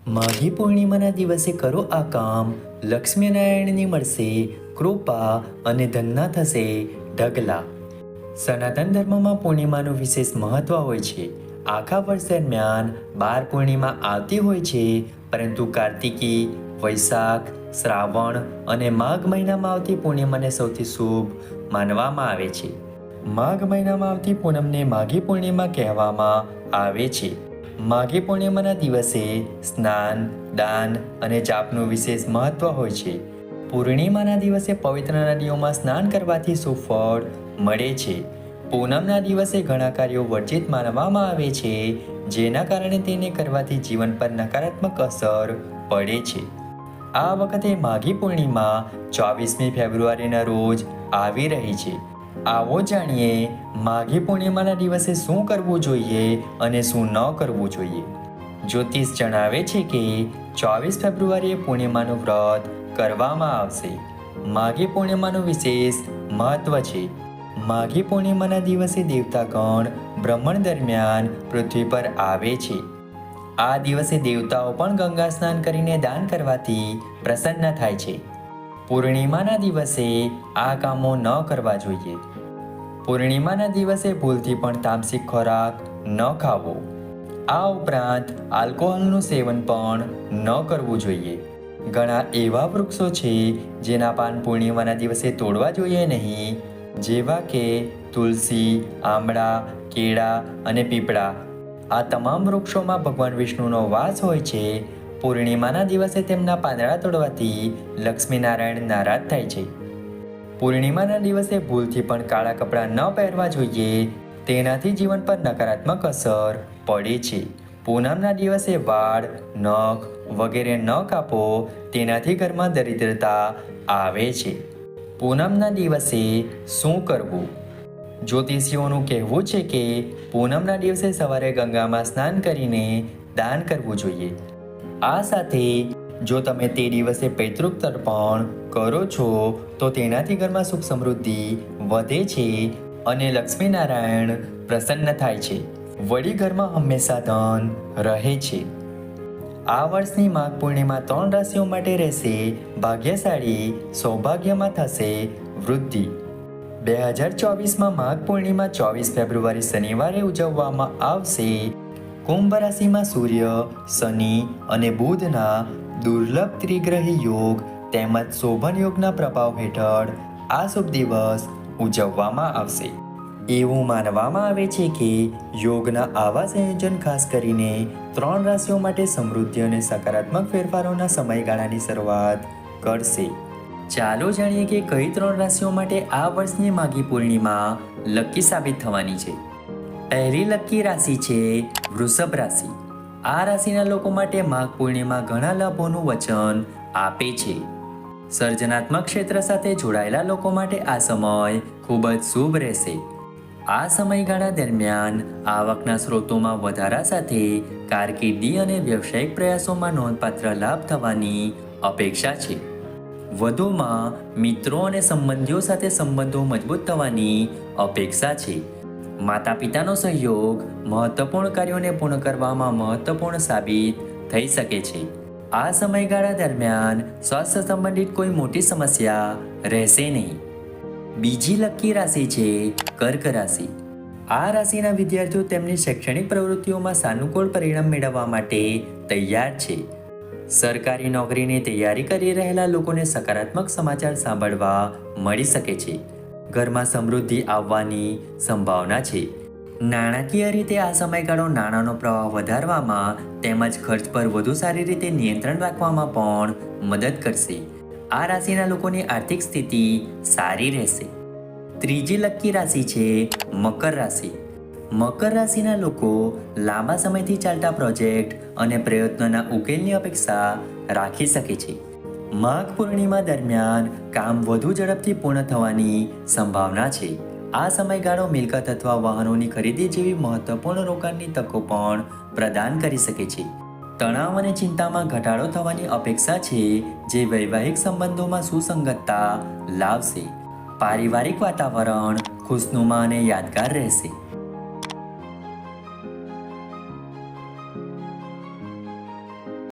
માઘી પૂર્ણિમાના દિવસે કરો આ કામ, લક્ષ્મીનારાયણની મળશે કૃપા અને ધનના થશે ઢગલા. સનાતન ધર્મમાં પૂર્ણિમાનું વિશેષ મહત્વ હોય છે. આખા વર્ષ દરમિયાન 12 પૂર્ણિમા આવતી હોય છે, પરંતુ કાર્તિકી, વૈશાખ, શ્રાવણ અને માઘ મહિનામાં આવતી પૂર્ણિમાને સૌથી શુભ માનવામાં આવે છે. માઘ મહિનામાં આવતી પૂનમને માઘી પૂર્ણિમા કહેવામાં આવે છે. માઘી પૂર્ણિમાના દિવસે સ્નાન, દાન અને જાપનું વિશેષ મહત્વ હોય છે. પૂર્ણિમાના દિવસે પવિત્ર નદીઓમાં સ્નાન કરવાથી સુફળ મળે છે. પૂનમના દિવસે ઘણા કાર્યો વર્જિત માનવામાં આવે છે, જેના કારણે તેને કરવાથી જીવન પર નકારાત્મક અસર પડે છે. આ વખતે માઘી પૂર્ણિમા 24મી ફેબ્રુઆરીના રોજ આવી રહી છે. આવો જાણીએ માઘી પૂર્ણિમાના દિવસે શું કરવું જોઈએ અને શું ન કરવું જોઈએ. જ્યોતિષ જણાવે છે કે 24 ફેબ્રુઆરીએ પૂર્ણિમાનું વ્રત કરવામાં આવશે. માઘી પૂર્ણિમાનું વિશેષ મહત્વ છે. માઘી પૂર્ણિમાના દિવસે દેવતાગણ બ્રહ્મણ દરમિયાન પૃથ્વી પર આવે છે. આ દિવસે દેવતાઓ પણ ગંગા સ્નાન કરીને દાન કરવાથી પ્રસન્ન થાય છે. પૂર્ણિમાના દિવસે આ કામો ન કરવા જોઈએ. પૂર્ણિમાના દિવસે ભૂલથી પણ તામસિક ખોરાક ન ખાવો. આ ઉપરાંત આલ્કોહોલનું સેવન પણ ન કરવું જોઈએ. ઘણા એવા વૃક્ષો છે જેના પાન પૂર્ણિમાના દિવસે તોડવા જોઈએ નહીં, જેવા કે તુલસી, આંબળા, કેળા અને પીપળા. આ તમામ વૃક્ષોમાં ભગવાન વિષ્ણુનો વાસ હોય છે. પૂર્ણિમાના દિવસે તેમના પાંદડા તોડવાથી લક્ષ્મીનારાયણ નારાજ થાય છે. પૂર્ણિમાના દિવસે ભૂલથી પણ કાળા કપડાં ન પહેરવા જોઈએ. તેનાથી જીવન પર નકારાત્મક અસર પડે છે. પૂનમના દિવસે વાળ, નખ વગેરે ન કાપો. તેનાથી ઘરમાં દરિદ્રતા આવે છે. પૂનમના દિવસે શું કરવું? જ્યોતિષીઓનું કહેવું છે કે પૂનમના દિવસે સવારે ગંગામાં સ્નાન કરીને દાન કરવું જોઈએ. આ સાથે જો તમે તે દિવસે પૈતૃક તર્પણ કરો છો તો તેનાથી ઘરમાં સુખ સમૃદ્ધિ વધે છે અને લક્ષ્મીનારાયણ પ્રસન્ન થાય છે. વળી ઘરમાં હંમેશા ધન રહે છે. આ વર્ષની માઘ પૂર્ણિમા 3 રાશિઓ માટે રહેશે ભાગ્યશાળી. સૌભાગ્યમાં થશે વૃદ્ધિ. 2024માં માઘ પૂર્ણિમા 24 ફેબ્રુઆરી શનિવારે ઉજવવામાં આવશે. કુંભ રાશિમાં સૂર્ય, શનિ અને બુધના દુર્લભ ત્રિગ્રહી યોગ તેમજ શોભન યોગના પ્રભાવ હેઠળ આ શુભ દિવસ ઉજવવામાં આવશે. એવું માનવામાં આવે છે કે યોગના આવા સંયોજન ખાસ કરીને 3 રાશિઓ માટે સમૃદ્ધિ અને સકારાત્મક ફેરફારોના સમયગાળાની શરૂઆત કરશે. ચાલો જાણીએ કે કઈ 3 રાશિઓ માટે આ વર્ષની માઘી પૂર્ણિમા લકી સાબિત થવાની છે. પહેલી લકી રાશિ છે વૃષભ રાશિ. આ રાશિના લોકો માટે માઘ પૂર્ણિમા ઘણા લાભોનું વચન આપે છે. સર્જનાત્મક ક્ષેત્ર સાથે જોડાયેલા લોકો માટે આ સમય ખૂબ જ શુભ રહેશે. આ સમયગાળા દરમિયાન આવકના સ્ત્રોતોમાં વધારા સાથે કારકિર્દી અને વ્યવસાયિક પ્રયાસોમાં નોંધપાત્ર લાભ થવાની અપેક્ષા છે. વધુમાં મિત્રો અને સંબંધીઓ સાથે સંબંધો મજબૂત થવાની અપેક્ષા છે. માતા પિતાનો સહયોગ મહત્વપૂર્ણ કાર્યોને પૂર્ણ કરવામાં મહત્વપૂર્ણ સાબિત થઈ શકે છે. આ સમયગાળા દરમિયાન સ્વાસ્થ્ય સંબંધિત કોઈ મોટી સમસ્યા રહેશે નહીં. બીજી લકી રાશિ છે કર્ક રાશિ. આ રાશિના વિદ્યાર્થીઓ તેમની શૈક્ષણિક પ્રવૃત્તિઓમાં સાનુકૂળ પરિણામ મેળવવા માટે તૈયાર છે. સરકારી નોકરીની તૈયારી કરી રહેલા લોકોને સકારાત્મક સમાચાર સાંભળવા મળી શકે છે. ઘરમાં સમૃદ્ધિ આવવાની સંભાવના છે. નાણાકીય રીતે આ સમયગાળો નાણાંનો પ્રવાહ વધારવામાં તેમજ ખર્ચ પર વધુ સારી રીતે નિયંત્રણ રાખવામાં પણ મદદ કરશે. આ રાશિના લોકોની આર્થિક સ્થિતિ સારી રહેશે. ત્રીજી લકી રાશિ છે મકર રાશિ. મકર રાશિના લોકો લાંબા સમયથી ચાલતા પ્રોજેક્ટ અને પ્રયત્નોના ઉકેલની અપેક્ષા રાખી શકે છે. માઘ પૂર્ણિમા દરમિયાન કામ વધુ ઝડપથી પૂર્ણ થવાની સંભાવના છે. આ સમયગાળો મિલકત અથવા વાહનોની ખરીદી જેવી મહત્વપૂર્ણ રોકાણની તકો પણ પ્રદાન કરી શકે છે. તણાવ અને ચિંતામાં ઘટાડો થવાની અપેક્ષા છે, જે વૈવાહિક સંબંધોમાં સુસંગતતા લાવશે. પારિવારિક વાતાવરણ ખુશનુમા અને યાદગાર રહેશે.